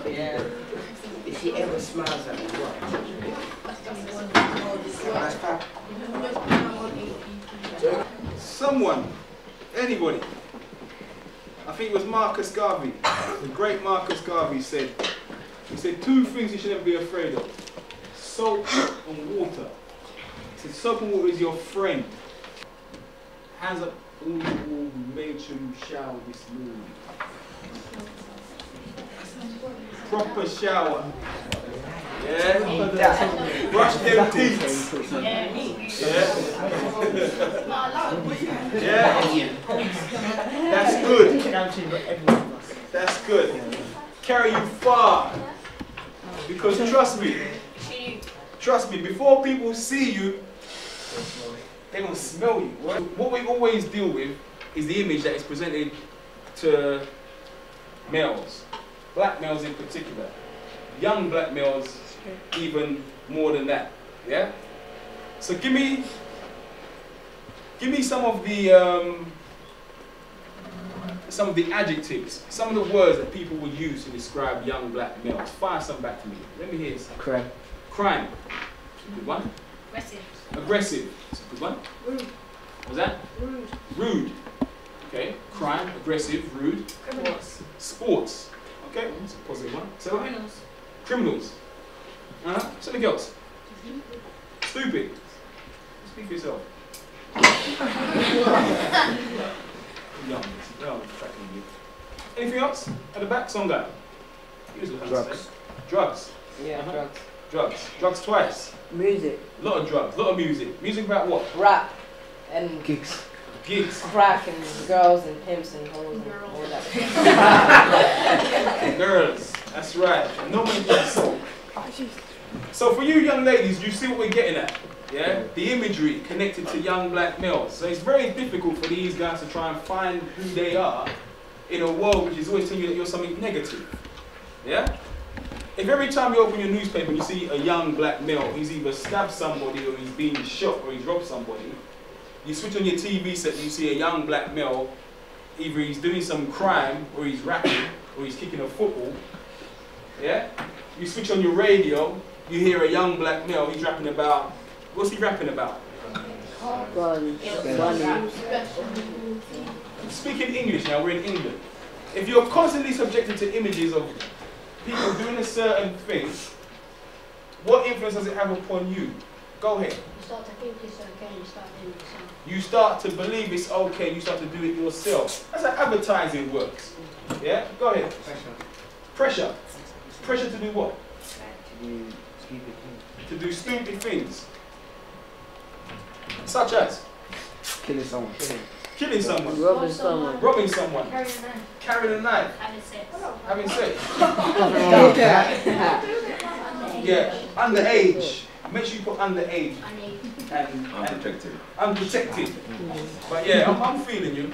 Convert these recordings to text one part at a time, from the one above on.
Yeah. If he ever smiles at me, what? Someone, anybody. I think it was Marcus Garvey, the great Marcus Garvey said, he said 2 things you shouldn't be afraid of. Soap and water. He said soap and water is your friend. Hands up all who made sure you shower this morning. Proper shower. Yeah? Brush them teeth. Yeah? Yeah? That's good. That's good. Carry you far. Because trust me, before people see you, they're going to smell you. What we always deal with is the image that is presented to males. Black males in particular. Young black males even more than that. Yeah? So give me some of the adjectives, some of the words that people would use to describe young black males. Fire some back to me. Let me hear some. Crime. Crime. Good one. Aggressive. Aggressive. That's a good one. Rude. What was that? Rude. Rude. Okay. Crime, aggressive, rude. Criminals. Sports. Okay. That's a positive one. So Criminals. criminals. Something else. Stupid. Speak for yourself. Anything else? At the back, some guy. Drugs. Drugs. Yeah, drugs. Drugs. Drugs twice. Music. A lot of drugs. A lot of music. Music about what? Rap. And Gigs. Gigs. crack and girls and pimps and hoes and all that. Girls. That's right. Nobody does so. So for you young ladies, you see what we're getting at. Yeah? The imagery connected to young black males. So it's very difficult for these guys to try and find who they are in a world which is always telling you that you're something negative. Yeah? If every time you open your newspaper and you see a young black male, he's either stabbed somebody or he's been shot or he's robbed somebody, you switch on your TV set and you see a young black male, either he's doing some crime or he's rapping or he's kicking a football. Yeah? You switch on your radio, you hear a young black male, he's rapping about, what's he rapping about? Speaking English now, we're in England. If you're constantly subjected to images of people doing a certain thing, what influence does it have upon you? Go ahead. You start to think it's okay and you start doing it yourself. You start to believe it's okay, you start to do it yourself. That's how advertising works. Yeah? Go ahead. Pressure. Pressure to do what? To do stupid things. Such as? Killing someone. Killing someone. Robbing someone. Robbing someone. Carrying a knife. Carrying a knife. Having sex. Having sex. Yeah. Underage. Make sure you put underage. And Unprotected. Unprotected. But yeah, I'm feeling you.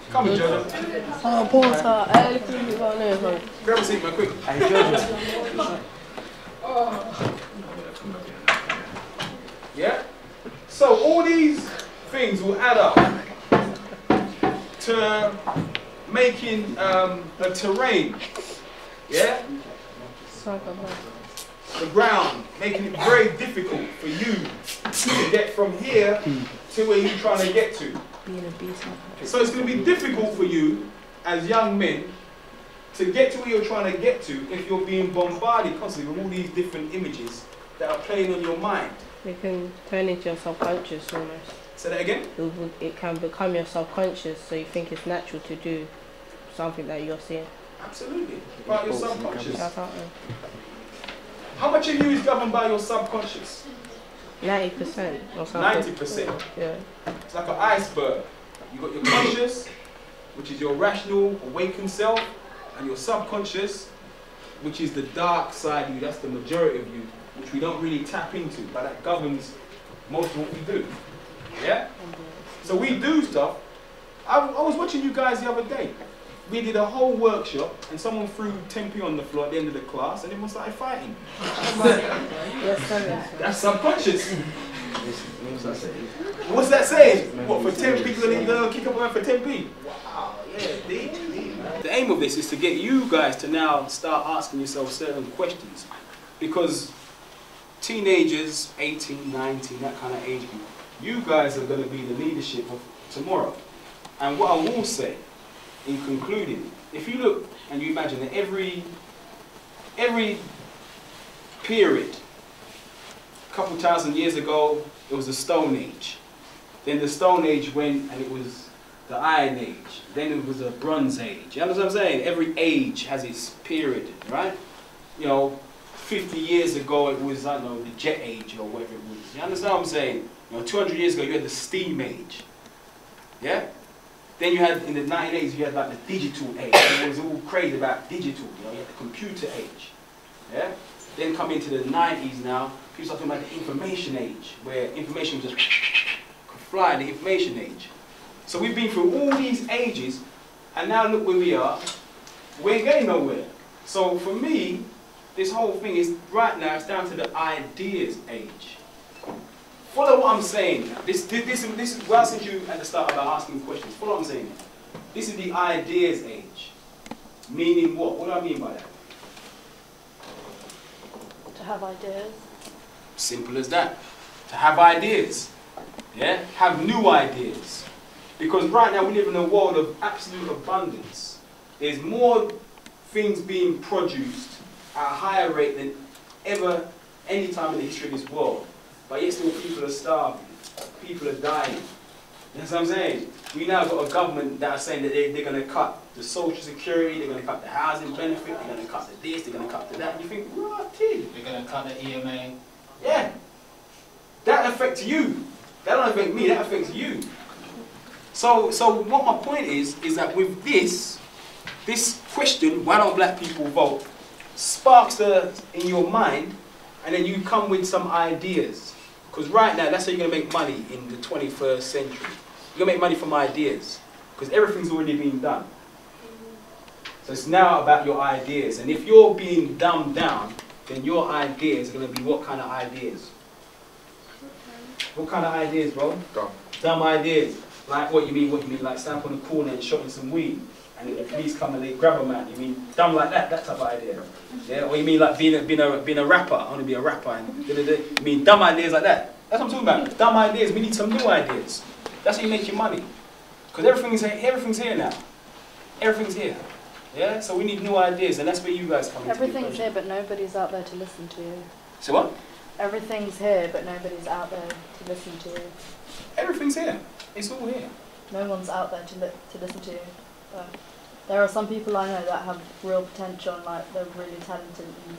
Come on, Jojo. Oh, Porter. Grab a seat, man, quick. Yeah? So all these things will add up to making a terrain. Yeah? The ground, making it very difficult for you to get from here to where you're trying to get to. So it's going to be difficult for you as young men to get to where you're trying to get to if you're being bombarded constantly with all these different images that are playing on your mind. It can turn into your subconscious almost. Say that again? It can become your subconscious, so you think it's natural to do something that you're seeing. Absolutely. By your subconscious. That's out there. How much of you is governed by your subconscious? 90% or something. 90%. Yeah. It's like an iceberg. You've got your conscious, which is your rational, awakened self, and your subconscious, which is the dark side of you, that's the majority of you, which we don't really tap into, but that governs most of what we do. Yeah? So we do stuff. I was watching you guys the other day. We did a whole workshop and someone threw 10p on the floor at the end of the class and everyone started fighting. That's subconscious. What's that saying? What, for 10p you're gonna kick up a man for 10p? Wow, yeah, deep. The aim of this is to get you guys to now start asking yourself certain questions. Because teenagers, 18, 19, that kind of age group, you guys are going to be the leadership of tomorrow. And what I will say, in concluding, if you look and you imagine that every period, a couple thousand years ago, it was the Stone Age. Then the Stone Age went and it was the Iron Age. Then it was the Bronze Age. You understand what I'm saying? Every age has its period, right? You know, 50 years ago it was, I don't know, the Jet Age or whatever it was. You understand what I'm saying? You know, 200 years ago you had the Steam Age. Yeah? Then you had, in the 1980s, you had like the digital age. It was all crazy about digital. You know, you had the computer age. Yeah? Then come into the 90s now, people start talking about the information age, where information just could fly, the information age. So we've been through all these ages, and now look where we are. We ain't getting nowhere. So for me, this whole thing is, right now, it's down to the ideas age. Follow what I'm saying. This is where I said you at the start about asking questions. Follow what I'm saying. This is the ideas age. Meaning what? What do I mean by that? To have ideas. Simple as that. To have ideas. Yeah? Have new ideas. Because right now we live in a world of absolute abundance. There's more things being produced at a higher rate than ever, any time in the history of this world. But yet still people are starving. People are dying. That's what I'm saying. We now got a government that are saying that they're going to cut the social security, they're going to cut the housing benefit, they're going to cut the this, they're going to cut the that. And you think, what, kid? They're going to cut the EMA. Yeah. That affects you. That don't affect me, that affects you. So what my point is that with this question, why don't black people vote, sparks in your mind, and then you come with some ideas. Because right now, that's how you're going to make money in the 21st century. You're going to make money from ideas. Because everything's already been done. So it's now about your ideas. And if you're being dumbed down, then your ideas are going to be what kind of ideas? What kind of ideas, bro? Dumb ideas. Like what you mean, like stand up on the corner and shotting some weed. And the police come and they grab a man. You mean dumb like that type of idea. Yeah? Or you mean like being a rapper, I want to be a rapper. And you mean dumb ideas like that. That's what I'm talking about. Dumb ideas, we need some new ideas. That's how you make your money. Because everything's here now. Everything's here. Yeah? So we need new ideas, and that's where you guys come in. Everything's here, but nobody's out there to listen to you. So what? Everything's here, but nobody's out there to listen to you. Everything's here. It's all here. No one's out there to listen to you. But there are some people I know that have real potential and like they're really talented and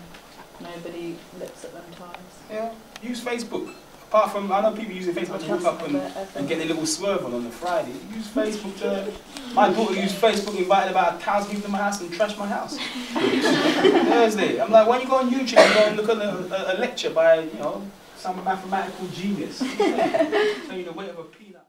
nobody looks at them twice. Yeah. Use Facebook. Apart from, I know people using Facebook to look up and get their little swerve on the Friday. Use Facebook to... My daughter used Facebook, invited about 1,000 people to my house and trashed my house. Thursday. I'm like, why don't you go on YouTube and go and look at a lecture by, you know, some mathematical genius. Tell you the weight of a peanut.